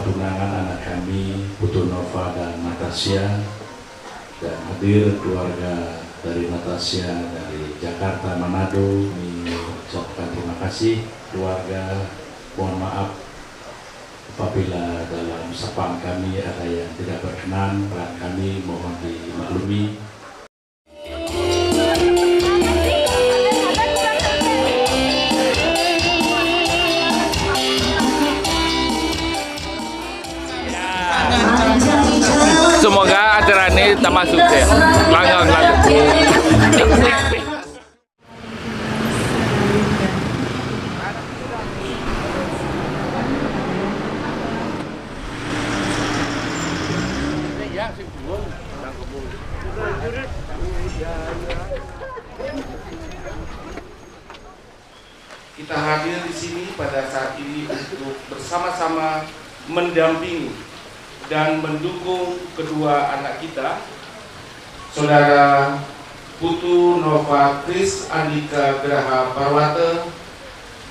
tunangan anak kami Putu Nova dan Natasha, dan hadir keluarga dari Natasha dari Jakarta, Manado. Kami ucapkan terima kasih keluarga. Mohon maaf apabila dalam sapaan kami ada yang tidak berkenan, dan kami mohon dimaklumi. Semoga acara ini tambah sukses. Lanjut. Kita hadir di sini pada saat ini untuk bersama-sama mendampingi dan mendukung kedua anak kita, Saudara Putu Nova Kris Andika Graha Parwata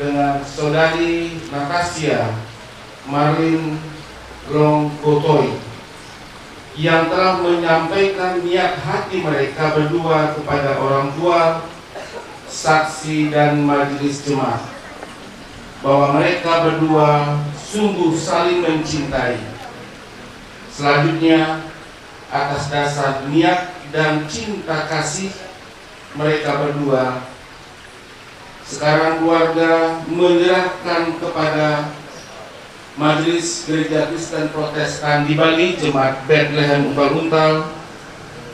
dengan Saudari Natasha Marlin Glongkotoi, yang telah menyampaikan niat hati mereka berdua kepada orang tua, saksi dan majelis jemaat, bahwa mereka berdua sungguh saling mencintai. Selanjutnya, atas dasar niat dan cinta kasih mereka berdua, sekarang keluarga menyerahkan kepada Majelis Gereja Kristen Protestan di Bali, Jemaat Bethlehem Untal-Untal,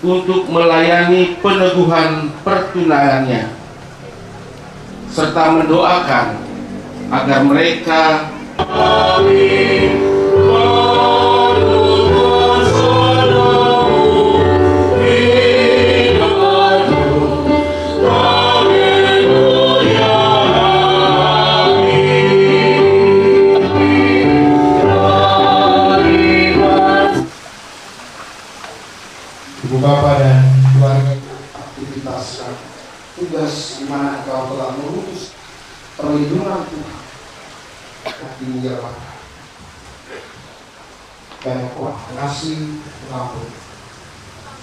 untuk melayani peneguhan pertunangannya, serta mendoakan agar mereka Ibu Bapak dan keluarga, aktivitas tugas di mana Engkau telah memutus perlindungan Tuhan dinyatakan dan Engkau mengasihi pengampun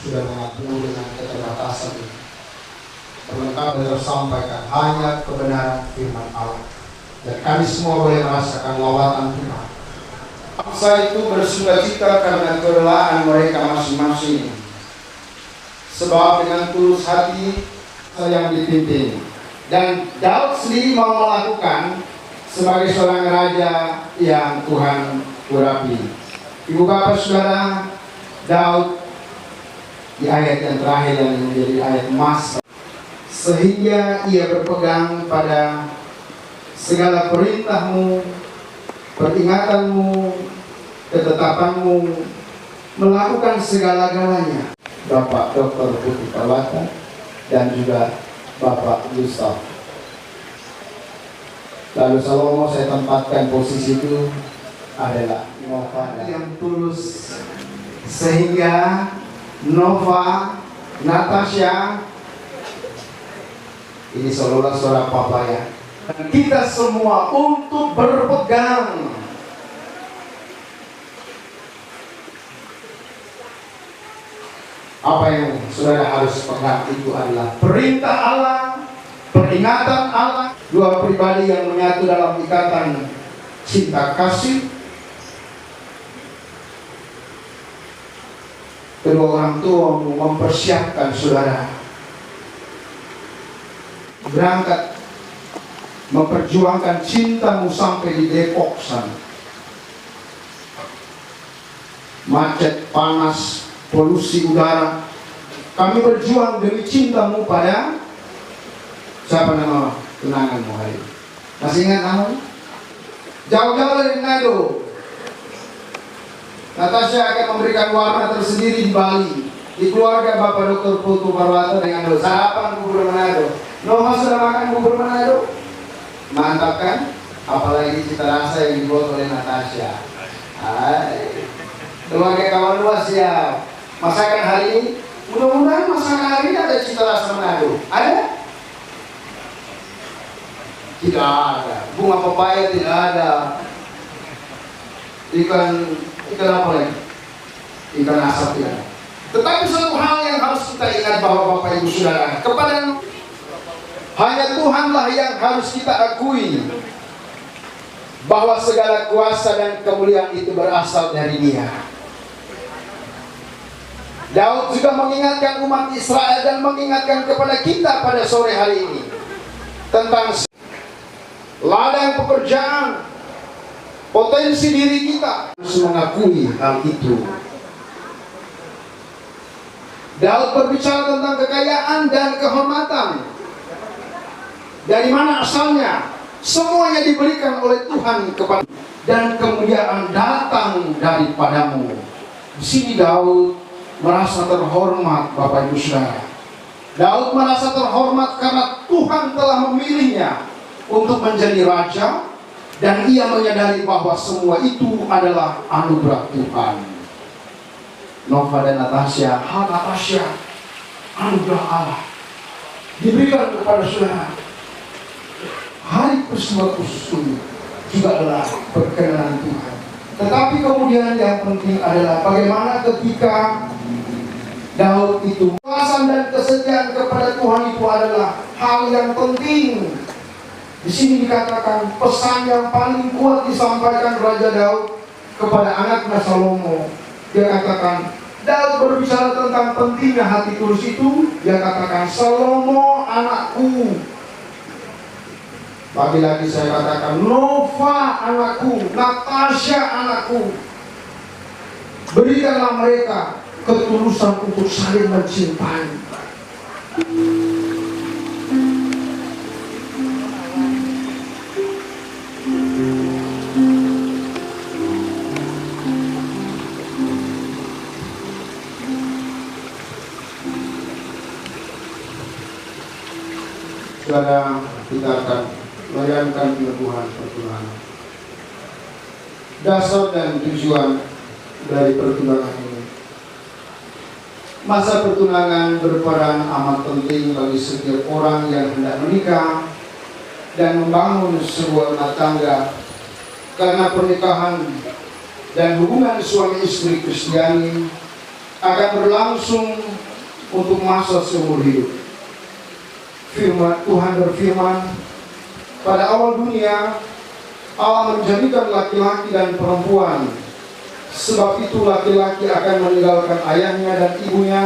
sudah mengampuni dengan keterbatasan ini. Terlengkap dan tersampaikan hanya kebenaran firman Allah, dan kami semua boleh merasakan lawatan Tuhan. Bangsa itu bersukacita karena kerelaan mereka masing-masing, sebab dengan tulus hati yang dipimpin. Dan Daud sendiri mau melakukan sebagai seorang raja yang Tuhan urapi. Ibu Bapak Saudara, Daud di ayat yang terakhir yang menjadi ayat emas, sehingga ia berpegang pada segala perintahmu, peringatanmu, ketetapanmu, melakukan segala-galanya. Bapak Dr. Putu Parwata dan juga Bapak Gustaf. Lalu Salomo saya tempatkan posisi itu adalah Nova yang tulus, sehingga Nova, Natasha ini seolah-olah suara papa ya. Dan kita semua untuk berpegang apa yang saudara harus pegang itu adalah perintah Allah, peringatan Allah, dua pribadi yang menyatu dalam ikatan cinta kasih. Kedua orang tua mempersiapkan saudara berangkat memperjuangkan cintamu sampai di Depok sana. Macet, panas, polusi udara, kami berjuang demi cintamu pada siapa nama tunanganmu hari ini? Masih ingat namanya? Jauh-jauh dari Manado, Natasha akan memberikan warna tersendiri di Bali, di keluarga Bapak Dr. Putu Parwata dengan sarapan bubur Manado. Nova sudah makan bubur Manado? Mantap kan? Apalagi cita rasa yang dibuat oleh Natasha. Keluarga kawan luas siap. Masakan hari ini, mudah-mudahan masakan hari ini ada cita rasa Manado. Ada? Tidak ada. Bunga pepaya tidak ada. ikan apa lagi? Ikan asap ya. Tetapi satu hal yang harus kita ingat bahwa Bapak Ibu Saudara, kepada hanya Tuhanlah yang harus kita akui bahwa segala kuasa dan kemuliaan itu berasal dari Dia. Daud juga mengingatkan umat Israel dan mengingatkan kepada kita pada sore hari ini tentang ladang pekerjaan, potensi diri kita harus mengakui hal itu. Daud berbicara tentang kekayaan dan kehormatan. Dari mana asalnya? Semuanya diberikan oleh Tuhan kepada, dan kemuliaan datang daripadamu. Di sini Daud merasa terhormat, Bapak Ibu Saudara. Daud merasa terhormat karena Tuhan telah memilihnya untuk menjadi raja, dan ia menyadari bahwa semua itu adalah anugerah Tuhan. Nova dan Natasha, hal Natasha, anugerah Allah diberikan kepada saudara. Hari peristiwa khusus ini juga adalah perkenan Tuhan. Tetapi kemudian yang penting adalah bagaimana ketika Daud itu kekuasaan dan kesetiaan kepada Tuhan itu adalah hal yang penting. Di sini dikatakan pesan yang paling kuat disampaikan Raja Daud kepada anaknya Salomo. Dia katakan, Daud berbicara tentang pentingnya hati tulus itu. Dia katakan, Salomo anakku. Lagi-lagi saya katakan, Nova anakku, Natasha anakku. Berikanlah mereka ketulusan untuk saling mencintai. Saudara, kita akan melayangkan peneguhan pertunangan. Dasar dan tujuan dari pertunangan ini. Masa pertunangan berperan amat penting bagi setiap orang yang hendak menikah dan membangun sebuah rumah tangga, karena pernikahan dan hubungan suami istri Kristiani akan berlangsung untuk masa seumur hidup. Tuhan berfirman, pada awal dunia Allah menjadikan laki-laki dan perempuan. Sebab itu laki-laki akan meninggalkan ayahnya dan ibunya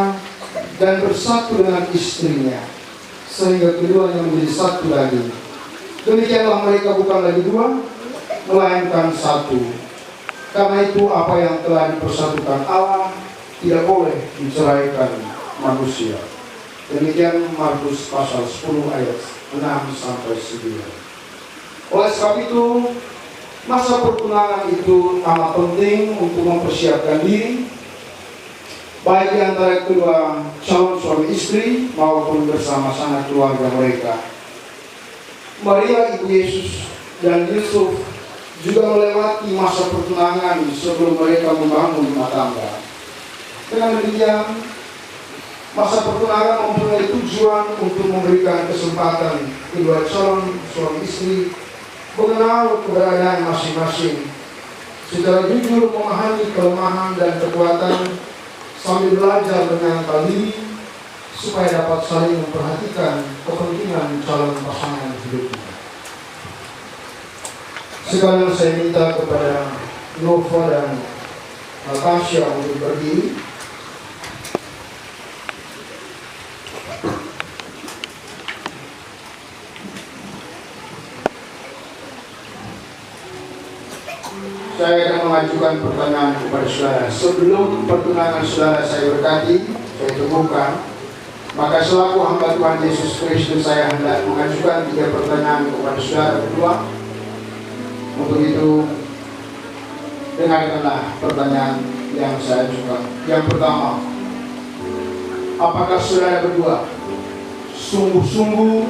dan bersatu dengan istrinya, sehingga keduanya menjadi satu lagi. Demikianlah mereka bukan lagi dua, melainkan satu. Karena itu apa yang telah dipersatukan Allah tidak boleh diceraikan manusia. Demikian Markus pasal 10 ayat 6 sampai 9. Oleh sebab itu, masa pertunangan itu amat penting untuk mempersiapkan diri, baik di antara kedua calon suami istri maupun bersama-sama keluarga mereka. Maria ibu Yesus dan Yusuf juga melewati masa pertunangan sebelum mereka membangun rumah tangga. Dengan demikian, masa pertunangan mempunyai tujuan untuk memberikan kesempatan kedua calon suami istri mengenal keberadaan masing-masing, secara jujur memahami kelemahan dan kekuatan, sambil belajar mengenal diri, supaya dapat saling memperhatikan kepentingan calon pasangan hidupnya. Sekarang saya minta kepada Nova dan Natasha untuk berdiri. Saya akan mengajukan pertanyaan kepada saudara. Sebelum pertunangan saudara saya berkati, saya teguhkan, maka selaku hamba Tuhan Yesus Kristus saya hendak mengajukan 3 pertanyaan kepada saudara berdua. Untuk itu, dengarkanlah pertanyaan yang saya ajukan. Yang pertama, apakah saudara berdua sungguh-sungguh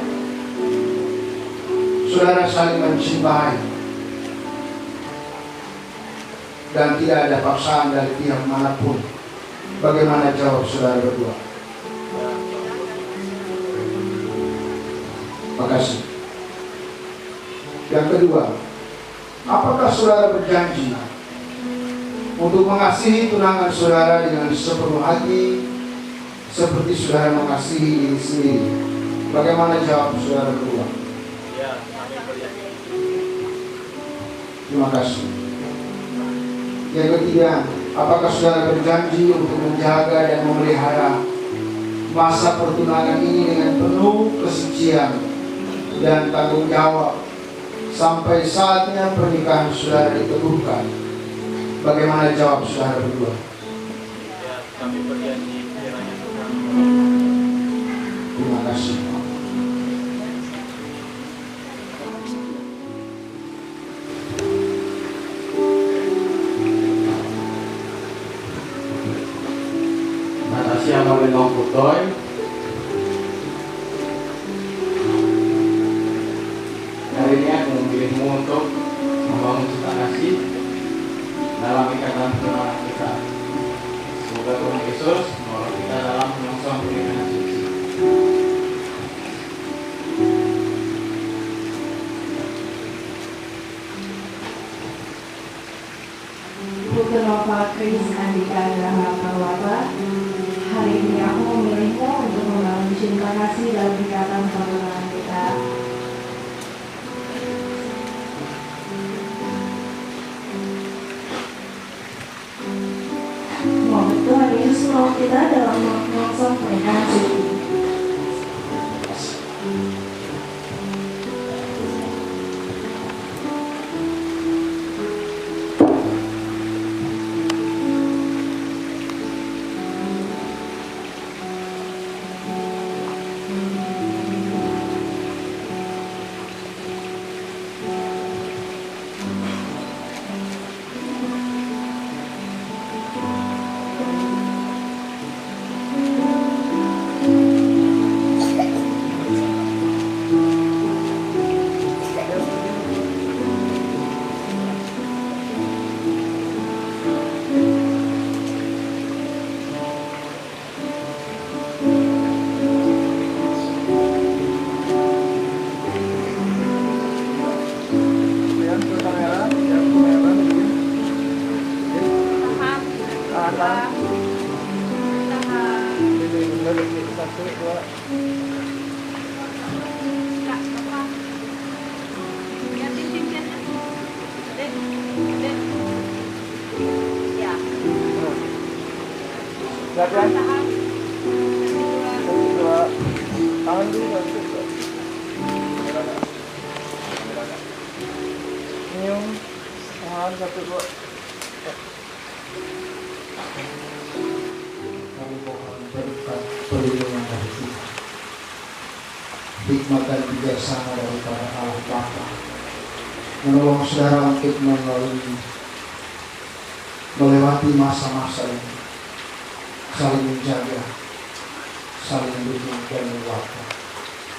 saudara saling mencintai dan tidak ada paksaan dari pihak manapun? Bagaimana jawab saudara berdua? Terima kasih. Yang kedua, apakah saudara berjanji untuk mengasihi tunangan saudara dengan sepenuh hati seperti saudara mengasihi diri sendiri. Bagaimana jawab saudara berdua? Ya, kami berjanji. Terima kasih. Yang ketiga, apakah saudara berjanji untuk menjaga dan memelihara masa pertunangan ini dengan penuh kesucian dan tanggung jawab sampai saatnya pernikahan saudara diteguhkan? Bagaimana jawab saudara berdua? Ya, kami berjanji kiranya Tuhan. Terima kasih. Natasha Malinong Putoy, hari ini aku memilihmu untuk membangun cinta kasih dalam ikatan pertunangan kita. Semoga Tuhan Yesus menolong kita dalam menyongsong pernikahan suci. Putu Nova Kris Andika Abraham Parwata, hari ini aku memilihmu untuk membangun cinta kasih dalam ikatan pertunangan kita. Semoga Tuhan Yesus menolong kita dalam menyongsong pernikahan suci. Kami mohon berkat perlindungan dari Tuhan, hikmat dan bijaksana daripada Allah Bapa, menolong saudara untuk melewati masa-masa ini, saling menjaga, saling mendukung dan menguatkan,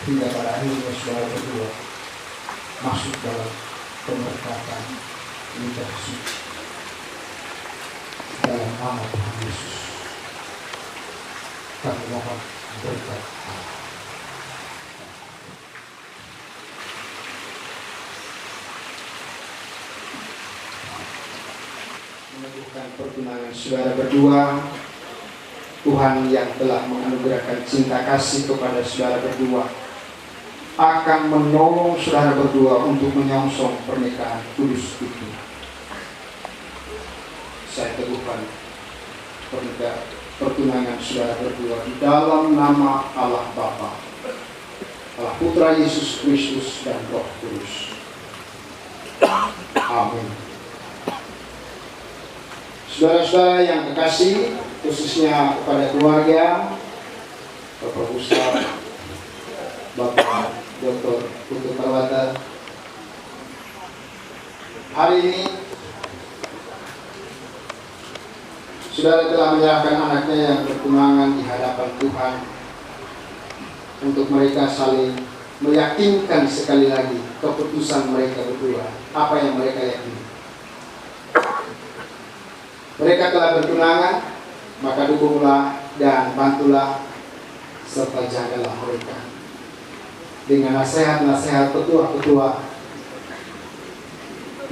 hingga pada akhirnya saudara berdua masuk dalam pemberkatan nikah suci dalam nama Tuhan Yesus. Kami mohon berkat. Meneguhkan pertunangan saudara berdua, Tuhan yang telah menganugerahkan cinta kasih kepada saudara berdua akan menolong saudara berdua untuk menyongsong pernikahan kudus itu. Saya teguhkan pertunangan saudara berdua di dalam nama Allah Bapa, Allah Putra Yesus Kristus dan Roh Kudus. Amin. Saudara-saudara yang kekasih, khususnya kepada keluarga, Bapak Ustaz, Bapak Dr. Putu Parwata, hari ini saudara telah menyerahkan anaknya yang bertunangan di hadapan Tuhan untuk mereka saling meyakinkan sekali lagi keputusan mereka berdua, apa yang mereka yakini. Mereka telah bertunangan, maka dukunglah dan bantulah serta jagalah mereka dengan nasihat-nasihat petua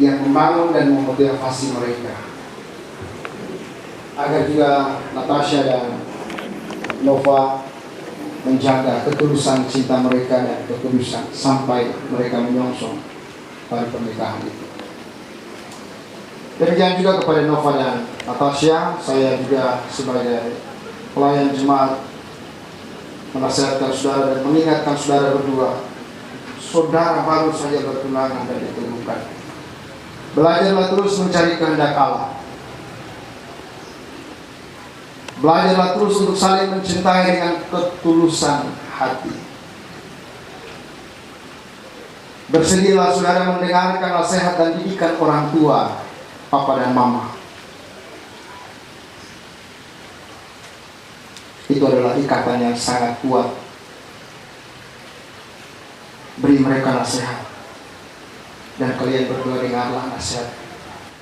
yang membangun dan memotivasi mereka. agar juga Natasha dan Nova menjaga ketulusan cinta mereka dan ketulusan sampai mereka menyongsong pada pernikahan itu. Demikian juga kepada Nova dan Natasha, saya juga sebagai pelayan jemaat menasihatkan saudara dan mengingatkan saudara berdua, saudara baru saja bertunangan dan ditemukan. Belajarlah terus mencari kehendak Allah. Belajarlah terus untuk saling mencintai dengan ketulusan hati. Bersedialah saudara mendengarkan nasihat dan didikan orang tua, papa dan mama. Itu adalah ikatan yang sangat kuat. Beri mereka nasihat. Dan kalian berdua dengarlah nasihat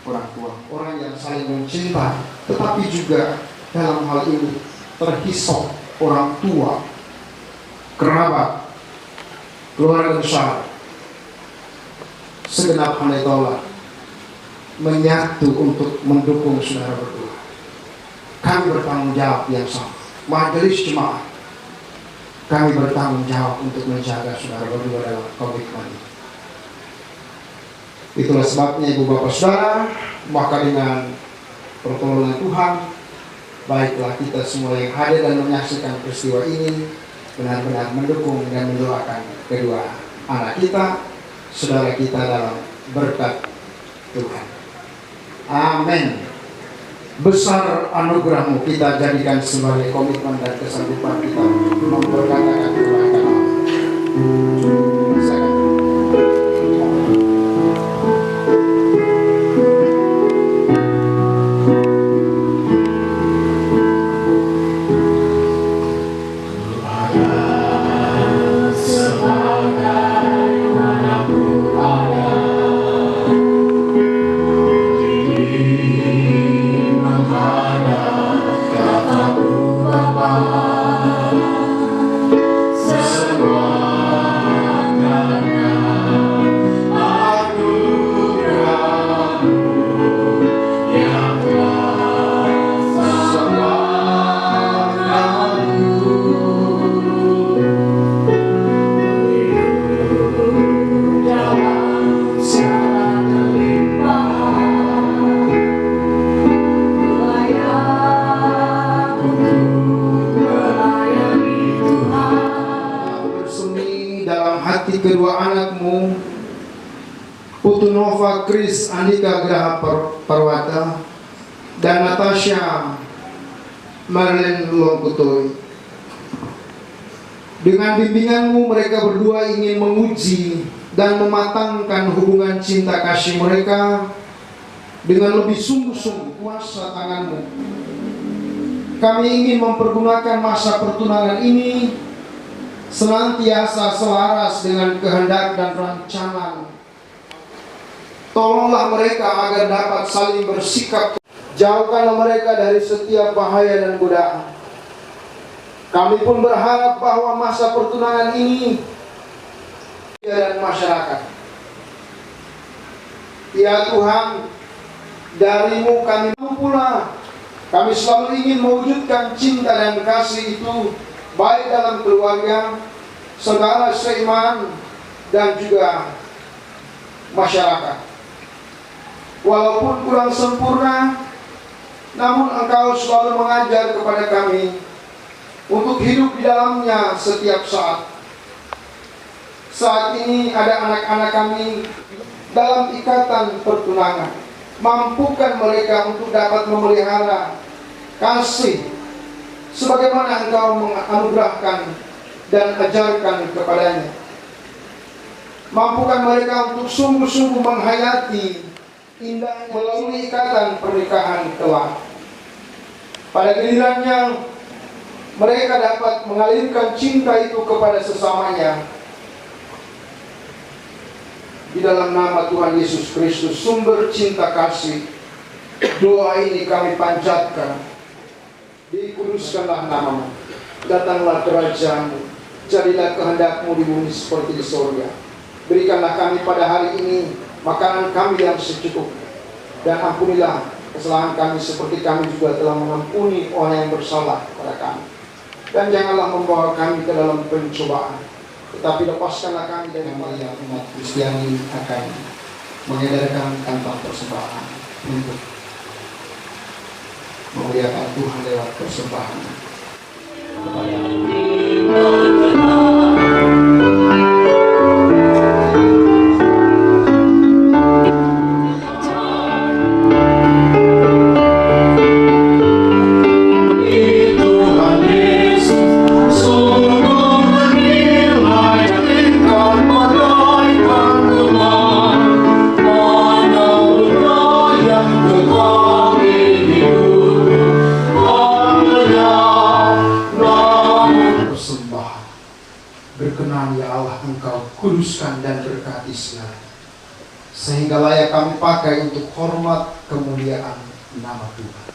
orang tua. Orang yang saling mencinta, tetapi juga dalam hal ini terhisap orang tua, kerabat, keluarga besar, segenap hanetola menyatu untuk mendukung saudara berdua. Kami bertanggung jawab yang sama. Majelis jemaat, kami bertanggung jawab untuk menjaga saudara berdua dalam komitmen ini. Itulah sebabnya ibu bapak saudara, maka dengan pertolongan Tuhan, baiklah kita semua yang hadir dan menyaksikan peristiwa ini benar-benar mendukung dan mendoakan kedua anak kita, saudara kita dalam berkat Tuhan. Amin. Besar anugerah-Mu kita jadikan sebagai komitmen dan kesanggupan kita memperkatakan kebaikan Allah. Kedua anakmu, Putu Nova Kris Andika Graha Parwata dan Natasha Marlene Longkutoy. Dengan bimbinganmu mereka berdua ingin menguji dan mematangkan hubungan cinta kasih mereka dengan lebih sungguh-sungguh kuasa tanganmu. Kami ingin mempergunakan masa pertunangan ini senantiasa selaras dengan kehendak dan rancangan. Tolonglah mereka agar dapat saling bersikap. Jauhkanlah mereka dari setiap bahaya dan godaan. Kami pun berharap bahwa masa pertunangan ini dan masyarakat. Ya Tuhan, dari-Mu kami pula. Kami selalu ingin mewujudkan cinta dan kasih itu baik dalam keluarga, saudara seiman, dan juga masyarakat. Walaupun kurang sempurna, namun Engkau selalu mengajar kepada kami untuk hidup di dalamnya setiap saat. Saat ini ada anak-anak kami dalam ikatan pertunangan. Mampukan mereka untuk dapat memelihara kasih sebagaimana Engkau menganugerahkan dan ajarkan kepadanya. Mampukan mereka untuk sungguh-sungguh menghayati indahnya melalui ikatan pernikahan kelak. Pada gilirannya mereka dapat mengalirkan cinta itu kepada sesamanya. Di dalam nama Tuhan Yesus Kristus, sumber cinta kasih, doa ini kami panjatkan. Dikuduskanlah nama-Mu, datanglah kerajaan-Mu, jadilah kehendak-Mu di bumi seperti di surga. Berikanlah kami pada hari ini makanan kami yang secukupnya, dan ampunilah kesalahan kami seperti kami juga telah mengampuni orang yang bersalah kepada kami. Dan janganlah membawa kami ke dalam pencobaan, tetapi lepaskanlah kami dari bahaya. Umat Kristiani akan mengedarkan tanpa persembahan untuk memuliakan Tuhan lewat persembahan. Berkenan ya Allah, Engkau kuduskan dan berkati segala, sehingga layak kami pakai untuk hormat kemuliaan nama Tuhan.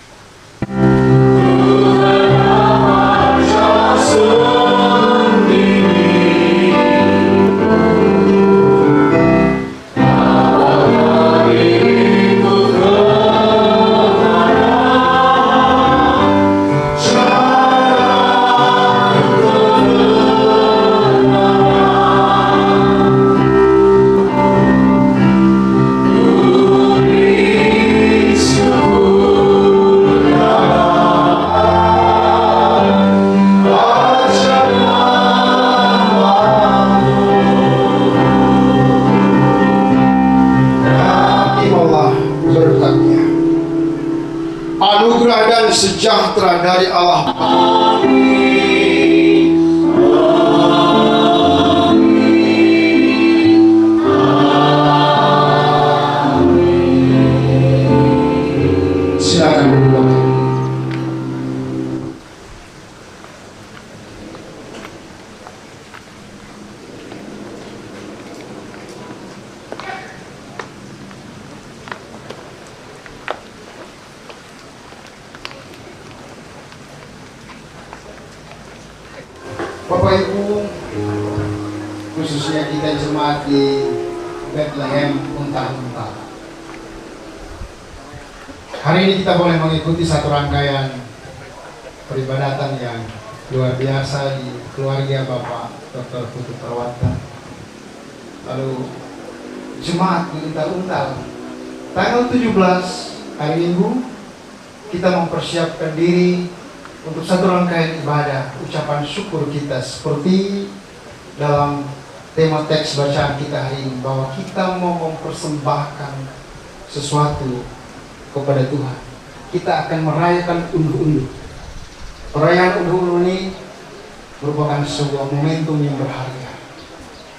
Anugerah dan sejahtera dari Allah. Silakan duduk. Bapak Ibu, khususnya kita jemaat di Bethlehem Unta-Unta. Hari ini kita boleh mengikuti satu rangkaian peribadatan yang luar biasa di keluarga Bapak Dr. Putu Parwata. Lalu jemaat di Unta-Unta, tanggal 17 hari Minggu kita mempersiapkan diri untuk satu rangkaian ibadah ucapan syukur kita, seperti dalam tema teks bacaan kita hari ini, bahwa kita mau mempersembahkan sesuatu kepada Tuhan. Kita akan merayakan unduh-unduh. Perayaan unduh-unduh ini merupakan sebuah momentum yang berharga.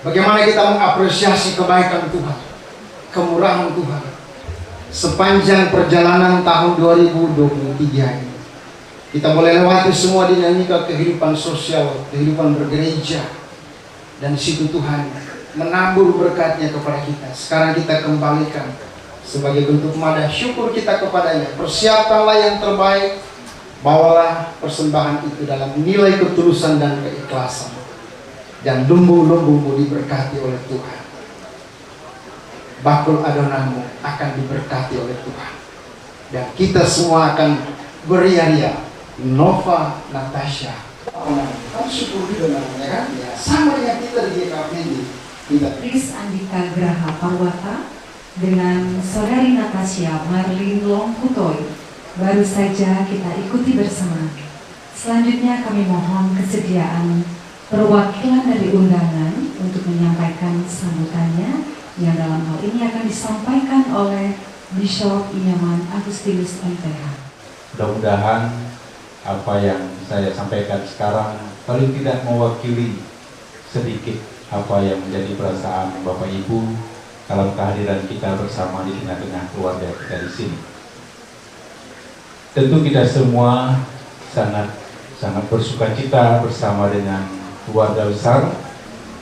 Bagaimana kita mengapresiasi kebaikan Tuhan, kemurahan Tuhan sepanjang perjalanan tahun 2023 ini. Kita boleh lewati semua dinamika kehidupan sosial, kehidupan bergereja, dan situ Tuhan menabur berkatnya kepada kita. Sekarang kita kembalikan sebagai bentuk madah syukur kita kepadanya. Persiapkanlah yang terbaik, bawalah persembahan itu dalam nilai ketulusan dan keikhlasan, dan lumbung-lumbungmu diberkati oleh Tuhan. Bakul adonamu akan diberkati oleh Tuhan, dan kita semua akan beria-ria. Nova Natasha, kan syukur juga namanya kan? Ya, sama dengan kita di GKP ini. Kita Kris Andika Graha Parwata dengan Saudari Natasha Marlin Longkutoy baru saja kita ikuti bersama. Selanjutnya kami mohon kesediaan perwakilan dari undangan untuk menyampaikan sambutannya, yang dalam hal ini akan disampaikan oleh Bishop Inyaman Agustinus MPH. Mudah-mudahan apa yang saya sampaikan sekarang paling tidak mewakili sedikit apa yang menjadi perasaan Bapak Ibu dalam kehadiran kita bersama di tengah-tengah keluarga kita di sini. Tentu kita semua sangat bersukacita bersama dengan keluarga besar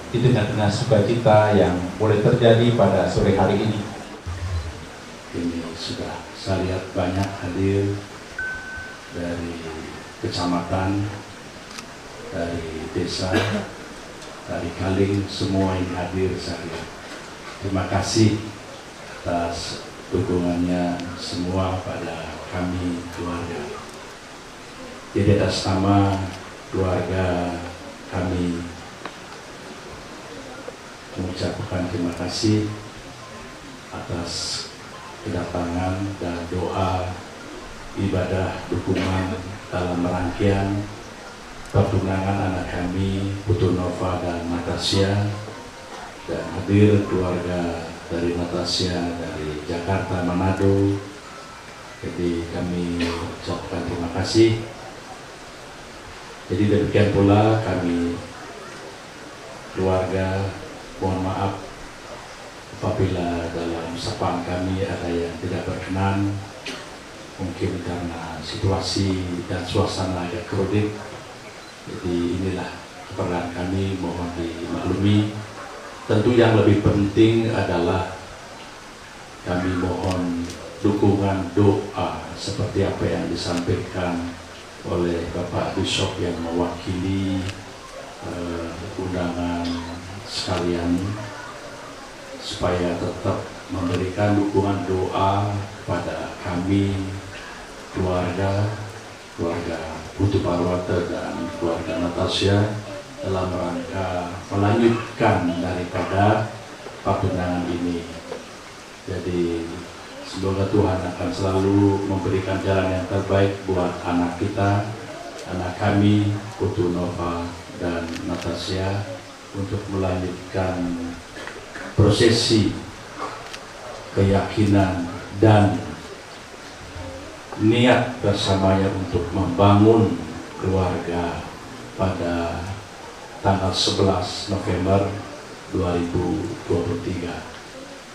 di tengah-tengah sukacita yang boleh terjadi pada sore hari ini. Ini sudah saya lihat banyak hadir dari kecamatan, dari desa, dari Kaling, semua yang hadir saya. Terima kasih atas dukungannya semua pada kami keluarga. Jadi atas nama keluarga kami mengucapkan terima kasih atas kedatangan dan doa ibadah dukungan dalam rangkaian pertunangan anak kami Putu Nova dan Natasha, dan hadir keluarga dari Natasha dari Jakarta, Manado. Jadi kami ucapkan terima kasih. Jadi demikian pula kami keluarga mohon maaf apabila dalam sapaan kami ada yang tidak berkenan, mungkin karena situasi dan suasana agak krodit. Jadi inilah keperluan kami, mohon dimaklumi. Tentu yang lebih penting adalah kami mohon dukungan doa seperti apa yang disampaikan oleh Bapak Bishop yang mewakili undangan sekalian, supaya tetap memberikan dukungan doa kepada kami keluarga Putu Parwata dan keluarga Natasha dalam rangka melanjutkan daripada pertunangan ini. Jadi semoga Tuhan akan selalu memberikan jalan yang terbaik buat anak kita, anak kami Putu Nova dan Natasha, untuk melanjutkan prosesi keyakinan dan niat bersamanya untuk membangun keluarga pada tanggal 11 November 2023.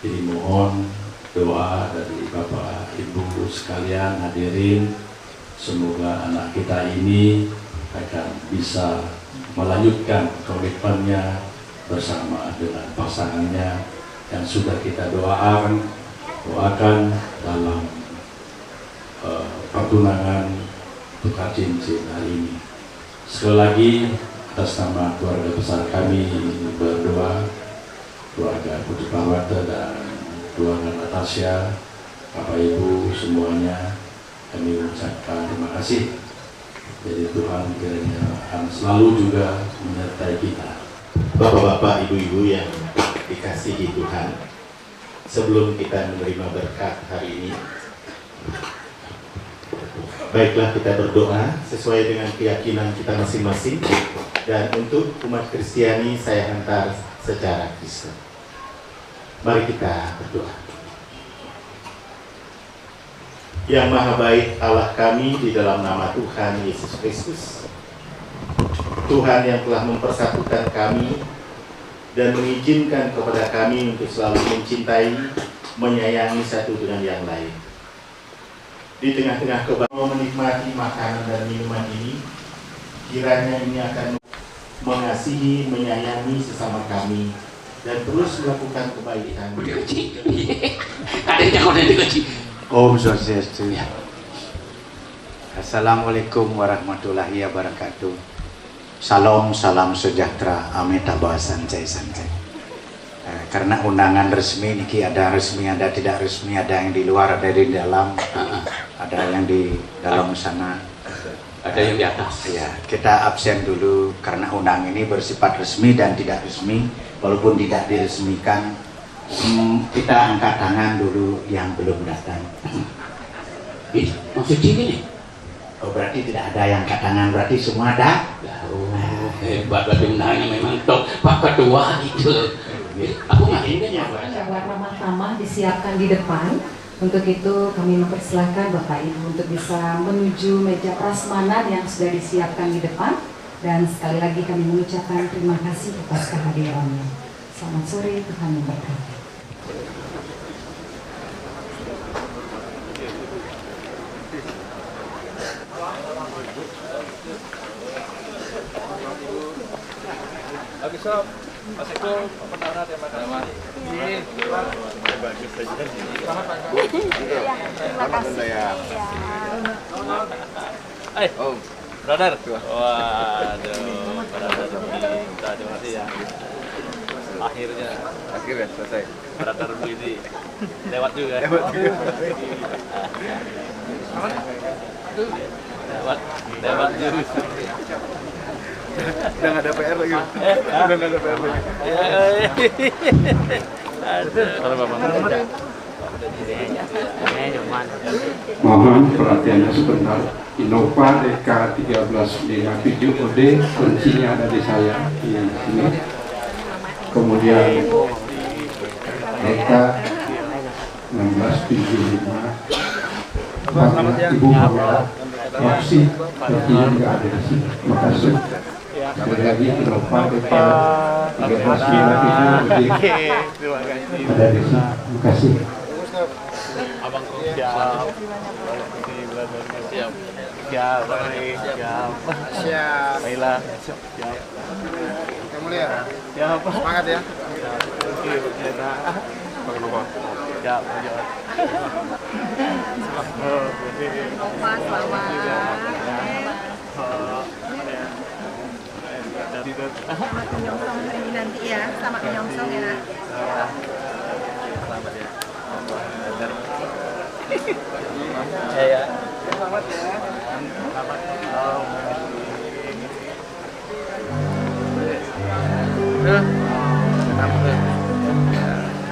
Jadi mohon doa dari Bapak Ibu sekalian hadirin, semoga anak kita ini akan bisa melanjutkan komitmennya bersama dengan pasangannya yang sudah kita doakan dalam pertunangan tukar cincin hari ini. Sekali lagi atas nama keluarga besar kami berdua, keluarga Putu Parwata dan keluarga Natasha, Bapak Ibu semuanya, kami mengucapkan terima kasih. Jadi Tuhan kiranya akan selalu juga menyertai kita. Bapak-bapak, ibu-ibu yang dikasihi Tuhan, sebelum kita menerima berkat hari ini, baiklah kita berdoa sesuai dengan keyakinan kita masing-masing, dan untuk umat Kristiani saya hantar secara Kristen. Mari kita berdoa. Yang Maha Baik Allah kami, di dalam nama Tuhan Yesus Kristus, Tuhan yang telah mempersatukan kami dan mengizinkan kepada kami untuk selalu mencintai, menyayangi satu dengan yang lain. Di tengah-tengah kebahagiaan menikmati makanan dan minuman ini, kiranya ini akan mengasihi, menyayangi sesama kami, dan terus melakukan kebaikan. Om Swastiastu. Assalamualaikum warahmatullahi wabarakatuh. Salam, salam sejahtera, amit abah sancai-sancai. Karena undangan resmi niki ada resmi, ada tidak resmi, ada yang di luar, ada di dalam, ada yang di dalam sana, ada yang di atas. Ya, kita absen dulu karena undangan ini bersifat resmi dan tidak resmi. Walaupun tidak diresmikan, kita angkat tangan dulu yang belum datang. Maksud ini? Oh, berarti tidak ada yang angkat tangan, berarti semua ada? Hebat, berarti undangannya memang top. Pak Ketua itu. Aku nggak ingin ya, Pak. Ramah-ramah disiapkan di depan. Untuk itu kami mempersilahkan Bapak Ibu untuk bisa menuju meja prasmanan yang sudah disiapkan di depan. Dan sekali lagi kami mengucapkan terima kasih atas kehadirannya. Selamat sore, Tuhan memberkati. Oke, sob. Assalamualaikum. Apa kabar? Terima kasih. Bagus saja. Selamat pagi. Terima kasih. Om, brother. Waduh, brother. Terima kasih ya. Akhirnya selesai. Brother ini lewat juga. Udah nggak ada PR lagi. Udah nggak ada PR lagi. Mohon perhatiannya sebentar. Innova DK 1357 OD, kuncinya ada di saya di sini. Kemudian DK 1675 Ibu Pawala opsi kuncinya juga ada di sini. Terima kasih. Sekali lagi Innova DK 1357 OD ada di sini. Terima kasih. Abang siap. Siap. Siap, baik. Siap. Siap. Baiklah. Siap. Kamu lihat? Siap. Semangat ya. Oke, kita. Pakai lupa. Siap, lanjut. Opa, selamat. Selamat menyongsong hari ini nanti ya. Selamat menyongsong ya. Selamat ya. Ya. Selamat ya. Selamat.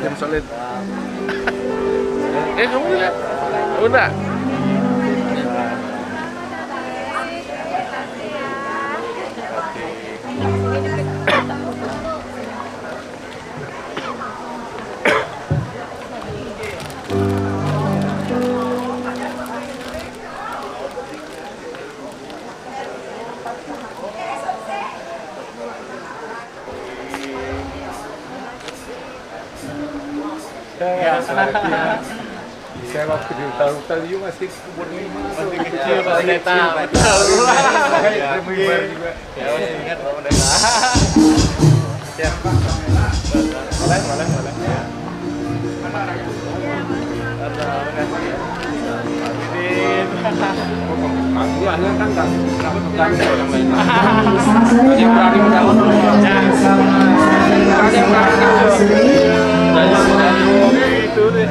Jam solid. Kamu lihat? Udah. Saya waktu di hutan juga masih umur 5, masih kecil, masih tahu. Juga. Ya masih ingat Pak Pendeta. Siap Pak. Boleh.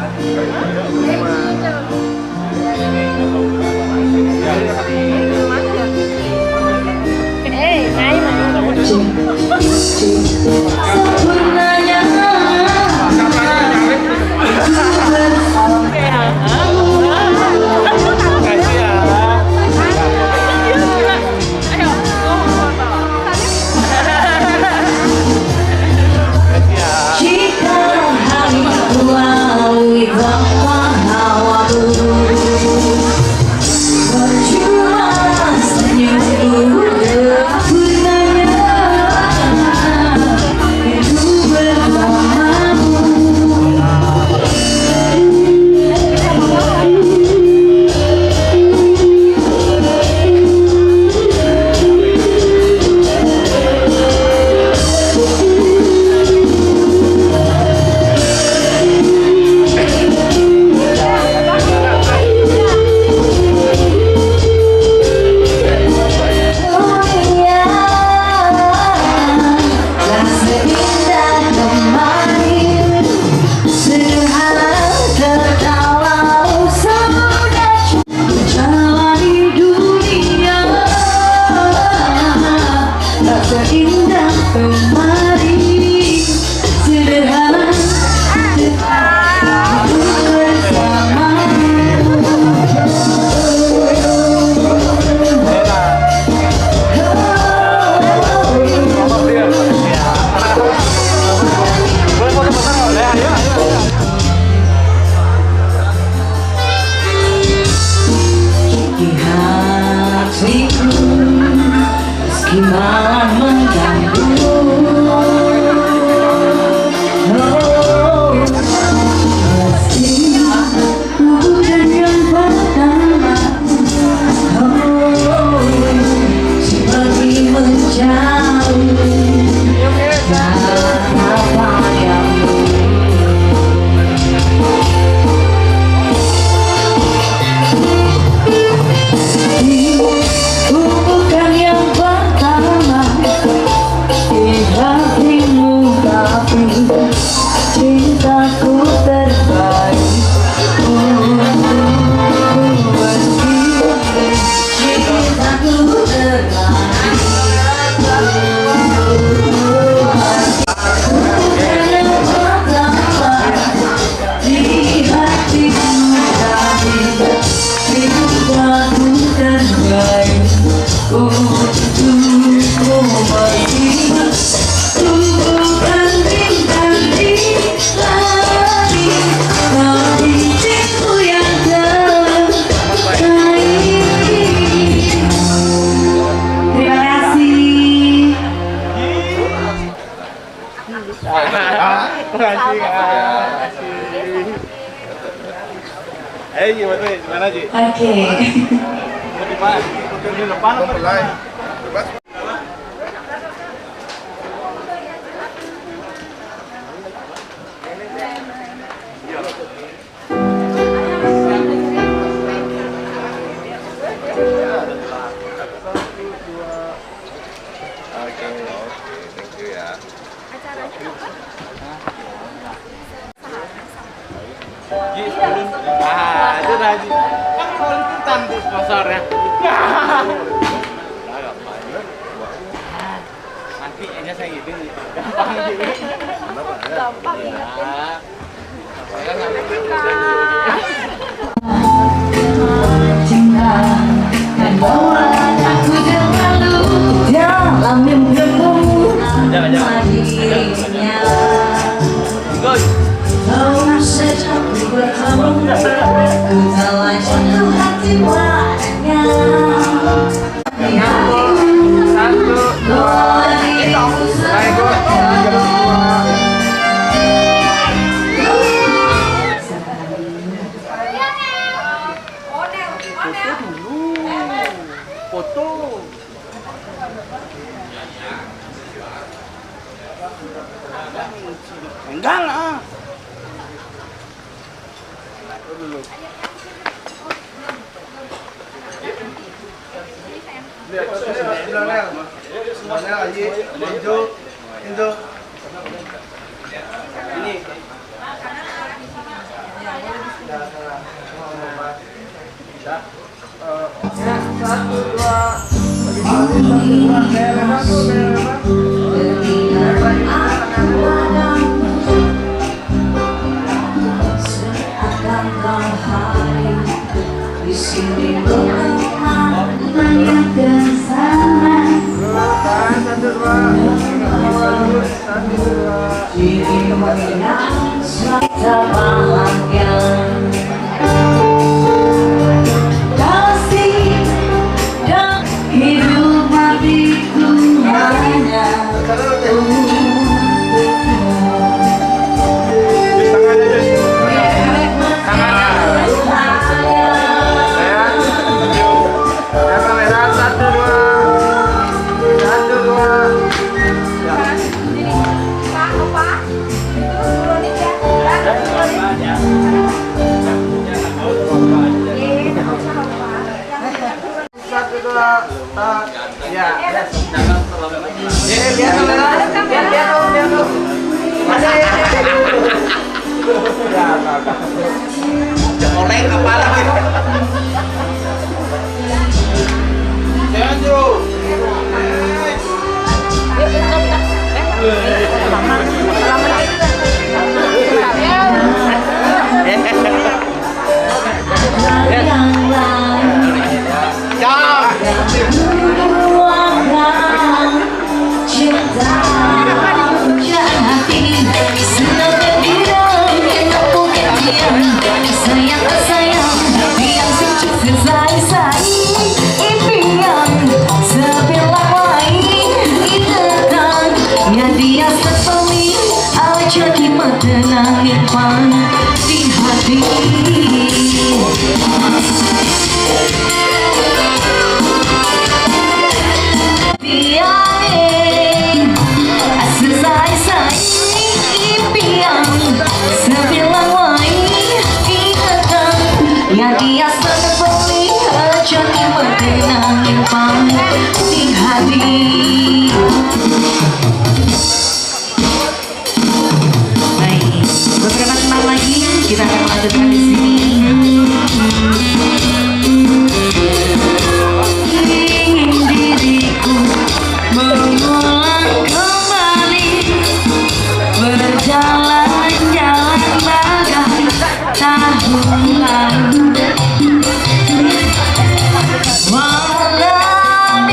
Bukan yang pertama. untukmu berdiri. Bukan bintang di langit, tapi cintaku yang terbaik. Terima kasih. Gimana Ji? Oke. Di depan apa di mana? Itu Raji. Kan kalau ikutan tuh sponsornya. Nanti aja saya izin. Gampang gitu. Gampang ya. Cinta dan bawa aku terlalu dalam mimpimu hadirnya. Kau saja bertamu, ku telah jatuh hati padanya. Satu, dua, foto. Enggak lah. Dulu. Semuanya lagi Injo. Ini. Satu, dua. Di sini banyak kesalahan. Jadi kemudian kita bahagia. Kasih dan hidup matiku hanya Oleng kepala gitu. di hati. Baik, beberapa teman lagi kita akan melanjutkan di sini. Ingin diriku mengulang kembali berjalan-jalan bagai tahun lalu. Walau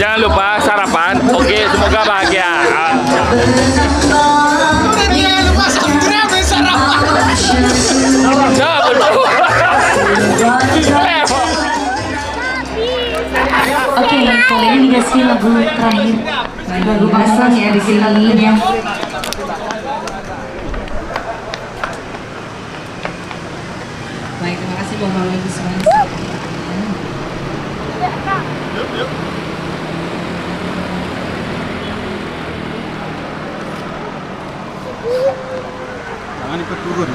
Jangan lupa sarapan. Oke, semoga bahagia. Jangan lupa subscribe dan sarapan. Oke, kali ini dikasih lagu terakhir. Lagu pasang ya di sini ya. Baik, terima kasih Bapak Ibu semuanya. Jangan ikut turun.